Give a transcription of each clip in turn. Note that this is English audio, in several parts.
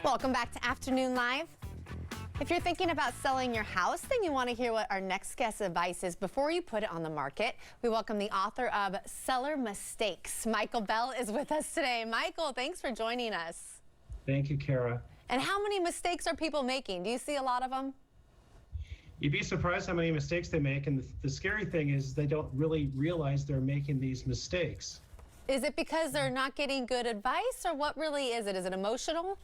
Welcome back to Afternoon Live. If you're thinking about selling your house, then you want to hear what our next guest's advice is before you put it on the market. We welcome the author of Seller Mistakes. Michael Bell is with us today. Michael, thanks for joining us. Thank you, Kara. And how many mistakes are people making? Do you see a lot of them? You'd be surprised how many mistakes they make, and the scary thing is they don't really realize they're making these mistakes. Is it because they're not getting good advice, or what really is it? Is it emotional?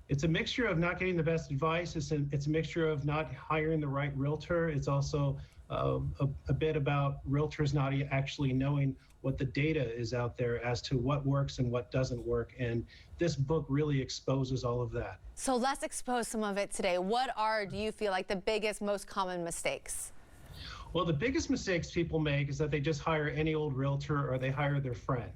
It's a mixture of not getting the best advice. It's a mixture of not hiring the right realtor. It's also a bit about realtors not actually knowing what the data is out there as to what works and what doesn't work. And this book really exposes all of that. So let's expose some of it today. What are, do you feel like, the biggest, most common mistakes? Well, the biggest mistakes people make is that they just hire any old realtor or they hire their friend.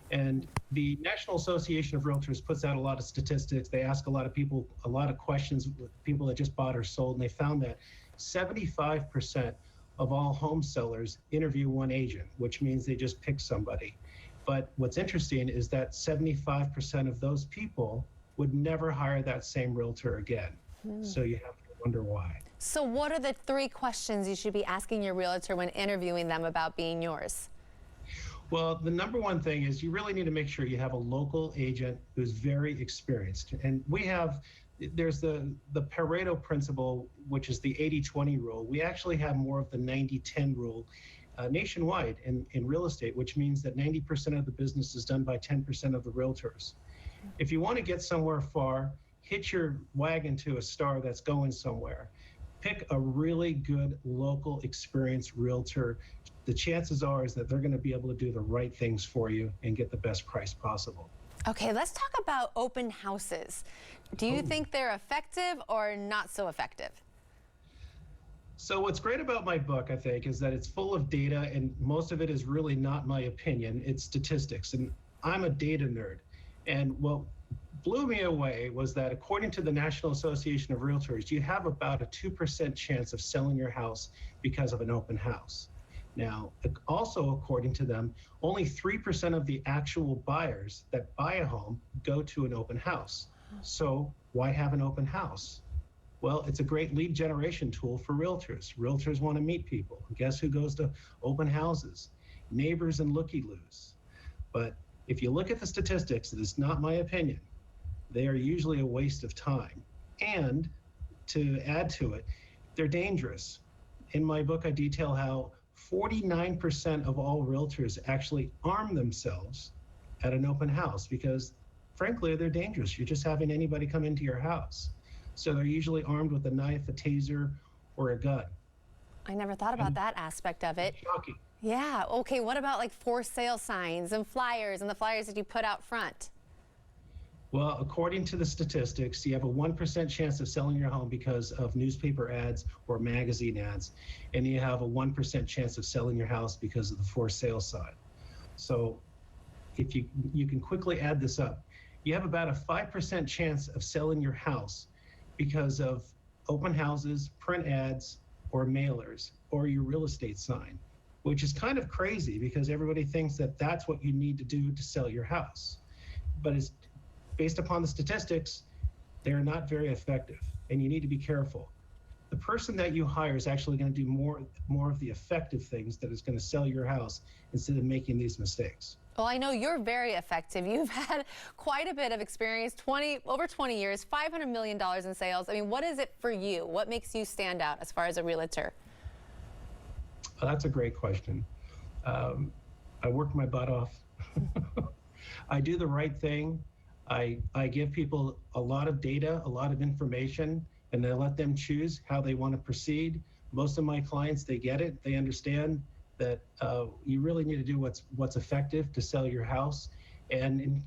And the National Association of Realtors puts out a lot of statistics. They ask a lot of people a lot of questions with people that just bought or sold, and they found that 75% of all home sellers interview one agent, which means they just pick somebody. But what's interesting is that 75% of those people would never hire that same realtor again. So you have to wonder why. So what are the 3 questions you should be asking your realtor when interviewing them about being yours? Well, the number one thing is you really need to make sure you have a local agent who's very experienced. And there's the Pareto principle, which is the 80-20 rule. We actually have more of the 90-10 rule nationwide in real estate, which means that 90% of the business is done by 10% of the realtors. If you want to get somewhere far, hitch your wagon to a star that's going somewhere. Pick a really good local experienced realtor. The chances are is that they're going to be able to do the right things for you and get the best price possible. Okay, let's talk about open houses. Do you think they're effective or not so effective? So what's great about my book, I think, is that it's full of data, and most of it is really not my opinion. It's statistics, and I'm a data nerd. And what blew me away was that according to the National Association of Realtors, you have about a 2% chance of selling your house because of an open house. Now, also according to them, only 3% of the actual buyers that buy a home go to an open house. So why have an open house? Well, it's a great lead generation tool for realtors. Realtors want to meet people. Guess who goes to open houses? Neighbors and looky-loos. But if you look at the statistics, it is not my opinion. They are usually a waste of time. And to add to it, they're dangerous. In my book, I detail how 49% of all realtors actually arm themselves at an open house because, frankly, they're dangerous. You're just having anybody come into your house. So they're usually armed with a knife, a taser, or a gun. I never thought about that aspect of it. Shocking. Yeah, okay, what about like for sale signs and flyers and the flyers that you put out front? Well, according to the statistics, you have a 1% chance of selling your home because of newspaper ads or magazine ads, and you have a 1% chance of selling your house because of the for sale sign. So if you can quickly add this up, you have about a 5% chance of selling your house because of open houses, print ads, or mailers, or your real estate sign, which is kind of crazy because everybody thinks that that's what you need to do to sell your house. But it's based upon the statistics, they're not very effective, and you need to be careful. The person that you hire is actually going to do more of the effective things that is going to sell your house instead of making these mistakes. Well, I know you're very effective. You've had quite a bit of experience, over 20 years, $500 million in sales. I mean, what is it for you? What makes you stand out as far as a realtor? Well, that's a great question. I work my butt off. I do the right thing. I give people a lot of data, a lot of information, and I let them choose how they want to proceed. Most of my clients, they get it. They understand that you really need to do what's effective to sell your house. And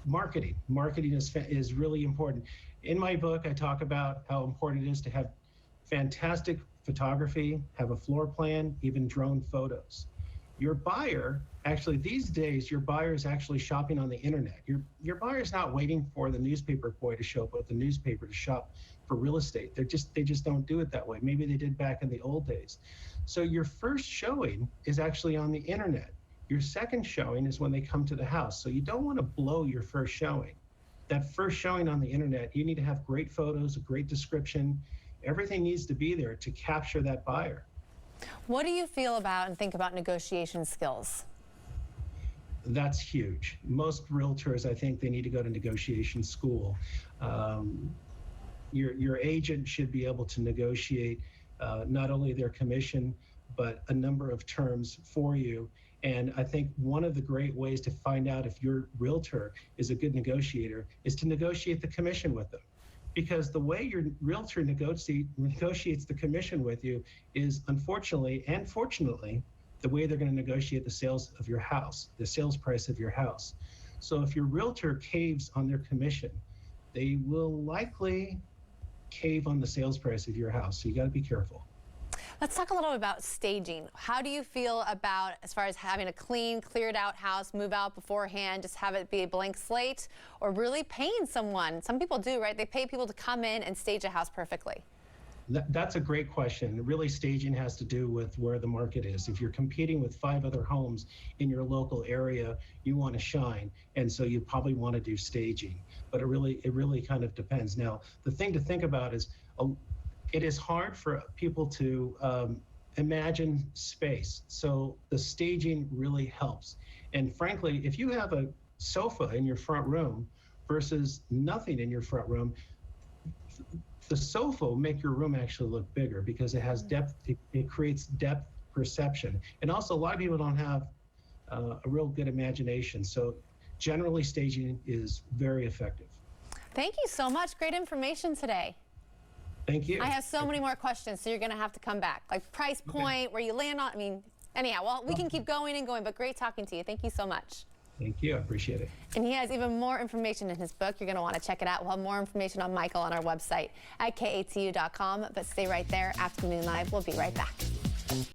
marketing is really important. In my book, I talk about how important it is to have fantastic photography, have a floor plan, even drone photos. Your buyer, actually these days, your buyer is actually shopping on the internet. Your buyer's not waiting for the newspaper boy to show up with the newspaper to shop for real estate. They just don't do it that way. Maybe they did back in the old days. So your first showing is actually on the internet. Your second showing is when they come to the house. So you don't want to blow your first showing. that first showing on the internet, you need to have great photos, a great description. Everything needs to be there to capture that buyer. What do you feel about and think about negotiation skills? That's huge. Most realtors, I think they need to go to negotiation school. Your agent should be able to negotiate not only their commission, but a number of terms for you. And I think one of the great ways to find out if your realtor is a good negotiator is to negotiate the commission with them. Because the way your realtor negotiates the commission with you is, unfortunately and fortunately, the way they're going to negotiate the sales of your house, the sales price of your house. So if your realtor caves on their commission, they will likely cave on the sales price of your house. So you got to be careful. Let's talk a little bit about staging. How do you feel about as far as having a clean, cleared out house, move out beforehand, just have it be a blank slate, or really paying someone? Some people do, right? They pay people to come in and stage a house perfectly. That's a great question. Really, staging has to do with where the market is. If you're competing with 5 other homes in your local area, you want to shine, and so you probably want to do staging. But it really kind of depends. Now, the thing to think about is it is hard for people to imagine space. So the staging really helps. And frankly, if you have a sofa in your front room versus nothing in your front room, the sofa will make your room actually look bigger because it has depth. It creates depth perception. And also, a lot of people don't have a real good imagination. So generally, staging is very effective. Thank you so much. Great information today. Thank you. I have so many more questions, so you're going to have to come back. Like price point, where you land on, I mean, anyhow, well, we can keep going and going, but great talking to you. Thank you so much. Thank you. I appreciate it. And he has even more information in his book. You're going to want to check it out. We'll have more information on Michael on our website at KATU.com. But stay right there. Afternoon Live. We'll be right back.